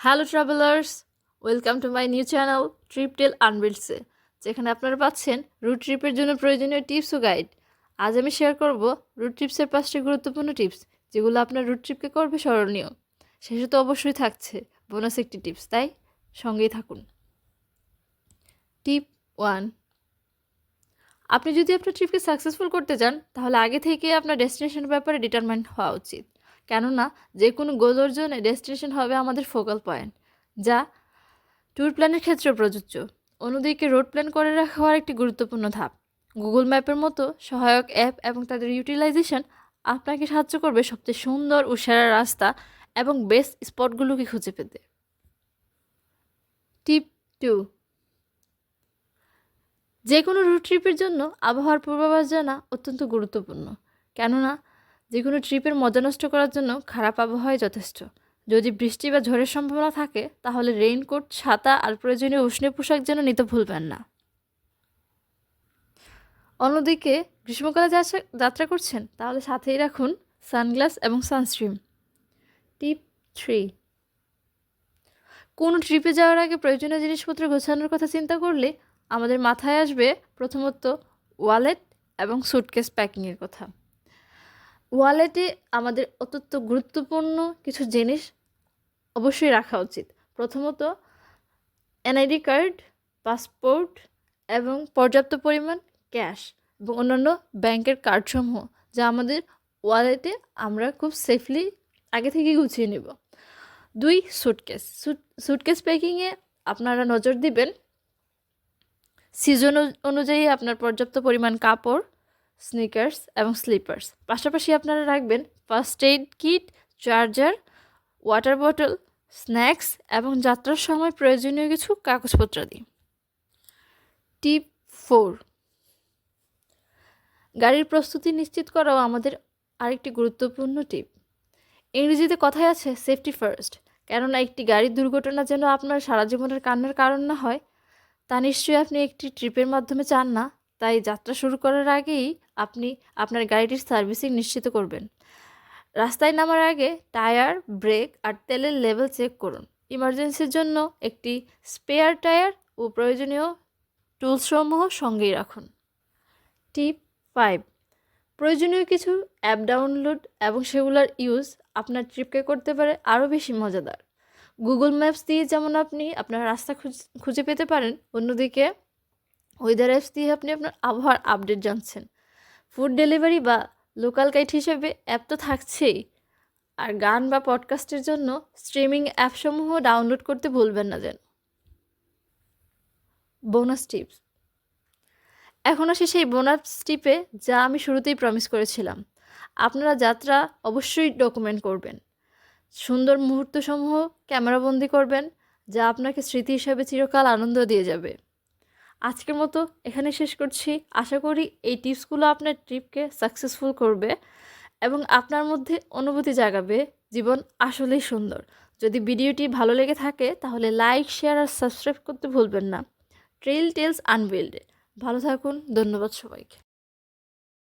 Hello travellers, welcome to my new channel trip tale আনবিল্ডসে, যেখানে আপনারা পাচ্ছেন রুট ট্রিপের জন্য প্রয়োজনীয় টিপস ও গাইড। আজ আমি শেয়ার করব রুট ট্রিপসের 5টি গুরুত্বপূর্ণ টিপস, যেগুলো আপনার রুট ট্রিপকে করবে স্মরণীয়। শেষে তো অবশ্যই থাকছে বোনাস একটি টিপস, তাই সঙ্গেই থাকুন। টিপ 1, আপনি যদি আপনার ট্রিপকে সাকসেসফুল করতে চান, তাহলে আগে থেকে আপনার ডেস্টিনেশনের ব্যাপারে ডিটারমাইন্ড হওয়া উচিত। কেননা যে কোনো গোল অর্জনে ডেস্টিনেশন হবে আমাদের ফোকাল পয়েন্ট, যা ট্যুর প্ল্যানের ক্ষেত্রেও প্রযোজ্য। অন্যদিকে রোড প্ল্যান করে রাখা একটি গুরুত্বপূর্ণ ধাপ। গুগল ম্যাপের মতো সহায়ক অ্যাপ এবং তাদের ইউটিলাইজেশন আপনাকে সাহায্য করবে সবচেয়ে সুন্দর ও সেরা রাস্তা এবং বেস্ট স্পটগুলোকে খুঁজে পেতে। টিপ 2, যে কোনো রুট ট্রিপের জন্য আবহাওয়ার পূর্বাভাস জানা অত্যন্ত গুরুত্বপূর্ণ। কেননা যে কোনো ট্রিপের মজা নষ্ট করার জন্য খারাপ আবহাওয়াই যথেষ্ট। যদি বৃষ্টি বা ঝড়ের সম্ভাবনা থাকে, তাহলে রেইনকোট, ছাতা আর প্রয়োজনীয় উষ্ণ পোশাক যেন নিতে ভুলবেন না। অন্যদিকে গ্রীষ্মকালে যাত্রা করছেন, তাহলে সাথেই রাখুন সানগ্লাস এবং সানস্ক্রিন। টিপ 3, কোনো ট্রিপে যাওয়ার আগে প্রয়োজনীয় জিনিসপত্র গোছানোর কথা চিন্তা করলে আমাদের মাথায় আসবে প্রথমত ওয়ালেট এবং সুটকেস প্যাকিংয়ের কথা। ওয়ালেটে আমাদের অত্যন্ত গুরুত্বপূর্ণ কিছু জিনিস অবশ্যই রাখা উচিত। প্রথমত এনআইডি কার্ড, পাসপোর্ট এবং পর্যাপ্ত পরিমাণ ক্যাশ এবং অন্যান্য ব্যাংকের কার্ডসমূহ, যা আমাদের ওয়ালেটে আমরা খুব সেফলি আগে থেকেই গুছিয়ে নেব। 2, সুটকেস। সুটকেস প্যাকিংয়ে আপনারা নজর দিবেন সিজন অনুযায়ী আপনার পর্যাপ্ত পরিমাণ কাপড়, স্নিকার্স এবং স্লিপার্স। পাশাপাশি আপনারা রাখবেন first aid kit, charger, water bottle, snacks এবং যাত্রার সময় প্রয়োজনীয় কিছু কাগজপত্রাদি। টিপ 4, গাড়ির প্রস্তুতি নিশ্চিত করাও আমাদের আরেকটি গুরুত্বপূর্ণ টিপ। ইংরেজিতে কথায় আছে সেফটি ফার্স্ট। কেননা একটি গাড়ির দুর্ঘটনা যেন আপনার সারা জীবনের কান্নার কারণ না হয়, তা নিশ্চয়ই আপনি একটি ট্রিপের মাধ্যমে চান না। তাই যাত্রা শুরু করার আগেই আপনি আপনার গাড়িটির সার্ভিসিং নিশ্চিত করবেন। রাস্তায় নামার আগে টায়ার, ব্রেক আর তেলের লেভেল চেক করুন। ইমার্জেন্সির জন্য একটি স্পেয়ার টায়ার ও প্রয়োজনীয় টুলসসমূহ সঙ্গেই রাখুন। টিপ 5, প্রয়োজনীয় কিছু অ্যাপ ডাউনলোড এবং সেগুলোর ইউজ আপনার ট্রিপকে করতে পারে আরও বেশি মজাদার। গুগল ম্যাপস দিয়ে যেমন আপনি আপনার রাস্তা খুঁজে পেতে পারেন, অন্যদিকে ওয়েদার অ্যাপস দিয়ে আপনি আপনার আবহাওয়ার আপডেট জানছেন। ফুড ডেলিভারি বা লোকাল গাইড হিসেবে অ্যাপ তো থাকছেই, আর গান বা পডকাস্টের জন্য স্ট্রিমিং অ্যাপসমূহ ডাউনলোড করতে ভুলবেন না যেন। Bonus tips. এখন আসি সেই বোনাস টিপে, যা আমি শুরুতেই প্রমিস করেছিলাম। আপনারা যাত্রা অবশ্যই ডকুমেন্ট করবেন। সুন্দর মুহূর্তসমূহ ক্যামেরাবন্দি করবেন, যা আপনাকে স্মৃতি হিসাবে চিরকাল আনন্দ দিয়ে যাবে। আজকের মতো এখানে শেষ করছি। আশা করি এই টিপসগুলো আপনার ট্রিপকে সাকসেসফুল করবে এবং আপনার মধ্যে অনুভূতি জাগাবে জীবন আসলেই সুন্দর। যদি ভিডিওটি ভালো লেগে থাকে, তাহলে লাইক, শেয়ার আর সাবস্ক্রাইব করতে ভুলবেন না। Trail tales unbuild. ভালো থাকুন। ধন্যবাদ সবাইকে।